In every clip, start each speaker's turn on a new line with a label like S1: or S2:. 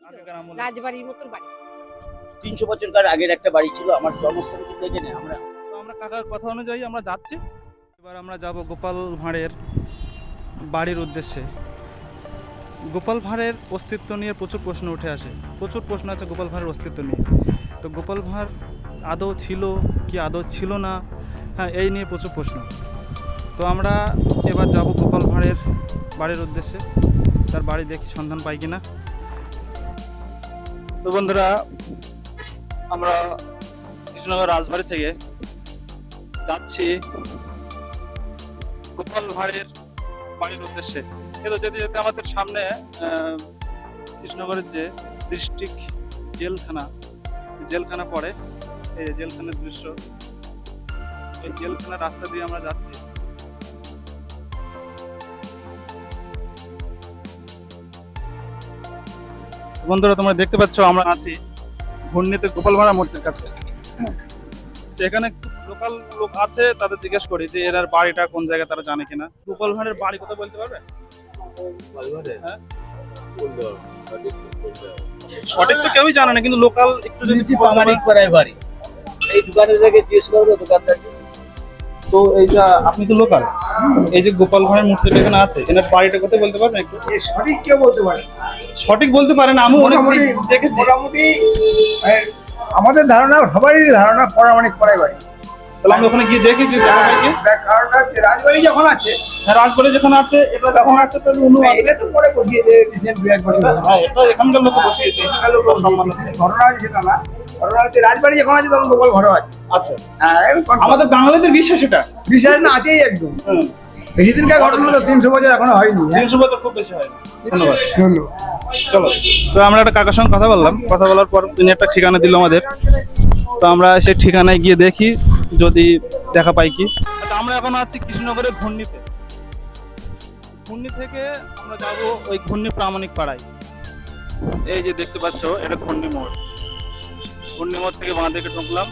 S1: আগেকার আমলে
S2: রাজবাড়ির মতন বাড়ি ছিল।
S3: 300 বছরকার আগের একটা বাড়ি ছিল আমার জন্মস্থান কিন্তু এখানে।
S1: আমরা কাকার কথা অনুযায়ী আমরা যাচ্ছি। এবার আমরা যাব গোপাল ভাঁড়ের বাড়ির উদ্দেশ্যে। গোপাল ভাঁড়ের অস্তিত্ব নিয়ে প্রচুর প্রশ্ন উঠে আসে, প্রচুর প্রশ্ন আছে গোপাল ভাঁড়ের অস্তিত্ব নিয়ে। তো গোপাল ভাঁড় আদৌ ছিল কি আদৌ ছিল না, হ্যাঁ, এই নিয়ে প্রচুর প্রশ্ন। তো আমরা এবার যাব গোপাল ভাঁড়ের বাড়ির উদ্দেশ্যে, তার বাড়ি দেখি সন্ধান পাই কিনা। তো বন্ধুরা, আমরা কৃষ্ণনগর রাজবাড়ি থেকে যাচ্ছি গোপাল ভাঁড়ের বাড়ির উদ্দেশ্যে। কিন্তু যেতে যেতে আমাদের সামনে কৃষ্ণনগরের যে ডিস্ট্রিক্ট জেলখানা পড়ে, এই জেলখানার দৃশ্য, এই জেলখানার রাস্তা দিয়ে আমরা যাচ্ছি। বন্ধুরা, তোমরা দেখতে পাচ্ছ আমরা আছি ঘূর্ণিতে গোপাল ভাঁড়া মূর্তির কাছে। যেখানে লোকাল লোক আছে, তাদের জিজ্ঞেস করি যে এর বাড়িটা কোন জায়গায়, তারা জানে কিনা। গোপাল ভাঁড়ের বাড়ি কোথায় বলতে পারবে? হ্যাঁ, সঠিক তো কেউই জানে না, কিন্তু লোকাল একটু যদি
S3: প্রামাণিক পাড়ায় বাড়ি। এই দোকানের জায়গায় জিজ্ঞেস করবো দোকানদারকে।
S1: তো এইটা আপনি তো লোকাল, এই যে গোপাল ভাঁড়ের মূর্তিটা এখানে আছে, এনার বাড়িটা কোথায় বলতে পারবেন একটু?
S4: সঠিক কেউ বলতে পারে না।
S1: সঠিক বলতে পারেন, আমি অনেক দেখেছি।
S4: মোটামুটি আমাদের ধারণা, সবারই ধারণা পৌরাণিক পড়াই বাড়ি।
S1: তাহলে আমরা ওখানে গিয়ে দেখি যে দেখা হয় কি।
S4: তার কারণটা হচ্ছে রাজবাড়ি যখন আছে,
S1: হ্যাঁ, রাজবাড়ি যেখানে আছে, এটা যখন আছে তাহলে অন্য আছে।
S4: এটা তো পরে বসিয়েছে রিসেন্ট 2-1 বছর হলো।
S1: হ্যাঁ, এটা এখানকার লোক বসিয়েছে, এখানকার লোক সম্মান আছে।
S4: ঘটনা আছে সেটা না, ঘটনা হচ্ছে রাজবাড়ি যখন আছে তখন গোপাল ঘর আছে।
S1: আচ্ছা,
S4: হ্যাঁ,
S1: আমাদের বাঙালিদের বিশ্বাস এটা।
S4: বিষয় না আছেই একদম। বেশি দিনকার ঘটনা তো 300 বছর এখনো হয়নি।
S1: 300 বছর খুব বেশি হয় না। ধন্যবাদ।
S4: চলো।
S1: চলো, তো আমরা একটা কাকার সঙ্গে কথা বললাম, কথা বলার পর তিনি একটা ঠিকানা দিল আমাদের। তো আমরা সেই ঠিকানায় গিয়ে দেখি যদি দেখা পাই কি। আচ্ছা, আমরা এখন আছি কৃষ্ণনগরের ঘূর্ণিতে। ঘূর্ণি থেকে আমরা যাব ওই ঘূর্ণি প্রামাণিক পাড়ায়। এই যে দেখতে পাচ্ছ, এটা ঘূর্ণি মোড়। ঘূর্ণি মোড় থেকে বাঁ দিকে ঢুকলাম।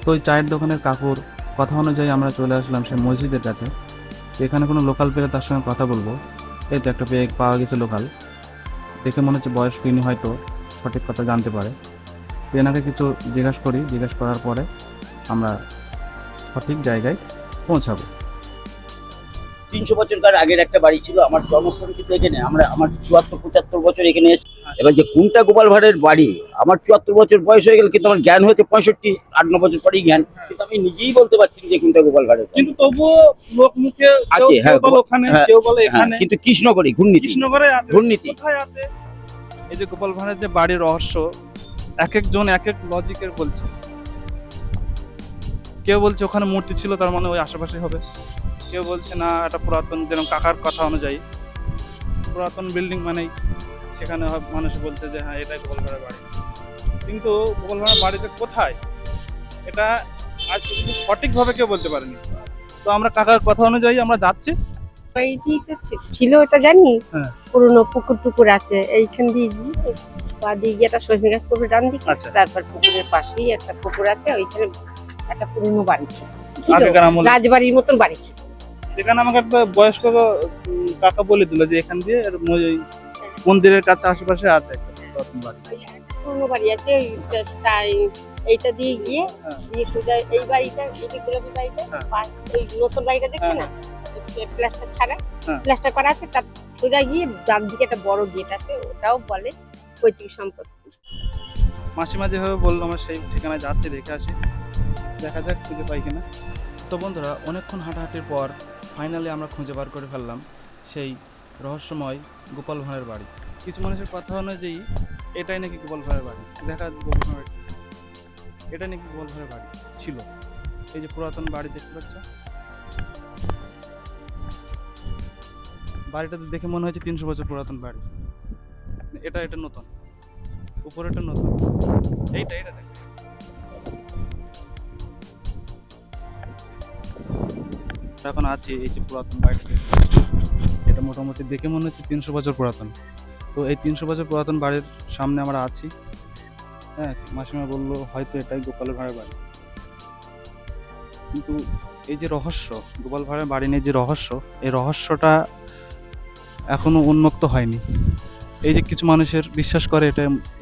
S1: তো ওই চায়ের দোকানের কাকুর কথা অনুযায়ী আমরা চলে আসলাম সেই মসজিদের কাছে। এখানে কোনো লোকাল পেলে তার সঙ্গে কথা বলবো। এই তো একটা পেয়ে পাওয়া গেছে লোকাল, দেখে মনে হচ্ছে বয়স্ক, ইনি হয়তো সঠিক কথা জানতে পারে। তো এনাকে কিছু জিজ্ঞাসা করি, জিজ্ঞাসা করার পরে আমরা সঠিক জায়গায় পৌঁছাবো।
S3: 300 বছরকার আগের একটা বাড়ি ছিল আমার জন্মস্থান কিন্তু এখানে। আমার 74-75 বছর এখানে এসে। এবার যে কোনটা গোপাল ভাঁড়ের বাড়ি, আমার 74 বছর বয়স হয়ে গেল, কিন্তু আমার জ্ঞান হয়েছে 65-8-9 বছর পরেই জ্ঞান, কিন্তু আমি নিজেই বলতে পারছি না যে কোনটা গোপাল ভাঁড়ের বাড়ি।
S1: কিন্তু তবুও লোক মুখে
S3: আছে, হ্যাঁ,
S1: ওখানে,
S3: হ্যাঁ,
S1: কেউ বলে
S3: হ্যাঁ,
S1: এখানে,
S3: কিন্তু কৃষ্ণগড়ি ঘূর্ণিতে।
S1: কৃষ্ণনগরে আছে।
S3: ঘূর্ণিতে
S1: কোথায় আছে? এই যে গোপাল ভাঁড়ের যে বাড়ির রহস্য, এক একজন এক এক লজিকের বলছে। কেউ বলছে ওখানে মূর্তি ছিল, তার মানে ওই আশেপাশে হবে। কেউ বলছে না, এটা পুরাতন, যেরকম কাকার কথা অনুযায়ী পুরাতন বিল্ডিং মানেই সেখানে মানুষ বলছে যে হ্যাঁ, এটাই গোপাল ভাঁড়ের বাড়ি। কিন্তু গোপাল ভাঁড়ের বাড়িতে কোথায়, এটা আজ পর্যন্ত সঠিকভাবে কেউ বলতে পারেনি। তো আমরা কাকার কথা অনুযায়ী আমরা যাচ্ছি।
S2: বাড়িটি তো ছিল এটা জানি।
S1: হ্যাঁ।
S2: পুরনো পুকুর টুকুর আছে এইখান দিয়ে গিয়ে, বা দিয়ে গিয়ে একটা সজনে গাছ পুকুর ডান দিকে।
S1: আচ্ছা।
S2: তারপর পুকুরের পাশেই একটা পুকুর আছে, ওইখানে একটা পুরনো বাড়ি ছিল।
S1: আগেকার আমলে।
S2: রাজবাড়ির মতন বাড়ি ছিল।
S1: এখানে আমাকে একটা বয়স্ক কাকা বলে দিল যে এখান দিয়ে ওই মন্দিরের কাছে আশেপাশে আছে একটা পুরাতন বাড়ি।
S2: ওই একটা পুরনো বাড়ি আছে, এইটা দিয়ে গিয়ে
S1: হ্যাঁ।
S2: দিয়ে সোজা এই বাড়িটা, এই যে গোলাপি বাড়িটা,
S1: হ্যাঁ।
S2: ওই নতুন বাড়িটা দেখছে
S1: হ্যাঁ।
S2: না, প্লাস্টার ছাড়া,
S1: হ্যাঁ।
S2: প্লাস্টার করা আছে, তার সোজা গিয়ে ডান দিকে একটা বড় গেট আছে, ওটাও বলে পৈতৃক সম্পত্তি।
S1: মাসিমা যেভাবে বললো, আমরা সেই ঠিকানায় যাচ্ছি, দেখে আসি, দেখা যাক খুঁজে পাই কিনা। তো বন্ধুরা, অনেকক্ষণ হাঁটাহাঁটির পর ফাইনালি আমরা খুঁজে বার করে ফেললাম সেই রহস্যময় গোপাল ভাঁড়ের বাড়ি। কিছু মানুষের কথা অনুযায়ী এটাই নাকি গোপাল ভাঁড়ের বাড়ি। দেখা গোপাল ভাঁড়ের, এটা নাকি গোপাল ভাঁড়ের বাড়ি ছিল। এই যে পুরাতন বাড়ি দেখতে পাচ্ছ, বাড়িটা তো দেখে মনে হয়েছে 300 বছর পুরাতন বাড়ি। এটা নতুন, উপরেটা নতুন, এইটা দেখ। এখন আছি এই যে পুরাতন বাড়িটা, এটা মোটামুটি দেখে মনে হচ্ছে 300 বছর পুরাতন। তো এই 300 বছর পুরাতন বাড়ির সামনে আমরা আছি। হ্যাঁ, মাসিমা বললো হয়তো এটাই গোপাল ভাঁড়ের বাড়ি। কিন্তু এই যে রহস্য, গোপাল ভাঁড়ের বাড়ি নিয়ে যে রহস্য, এই রহস্যটা এখনো উন্মুক্ত হয়নি। এই যে কিছু মানুষের বিশ্বাস করে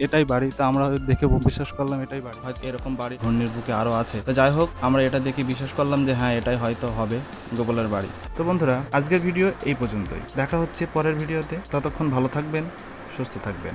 S1: এটাই বাড়ি, তা আমরা দেখে বিশ্বাস করলাম এটাই বাড়ি। হয়তো এরকম বাড়ি ঘূর্ণির বুকে আরো আছে। তো যাই হোক, আমরা এটা দেখে বিশ্বাস করলাম যে হ্যাঁ এটাই হয়তো হবে গোপালের বাড়ি। তো বন্ধুরা, আজকের ভিডিও এই পর্যন্তই। দেখা হচ্ছে পরের ভিডিওতে। ততক্ষণ ভালো থাকবেন, সুস্থ থাকবেন।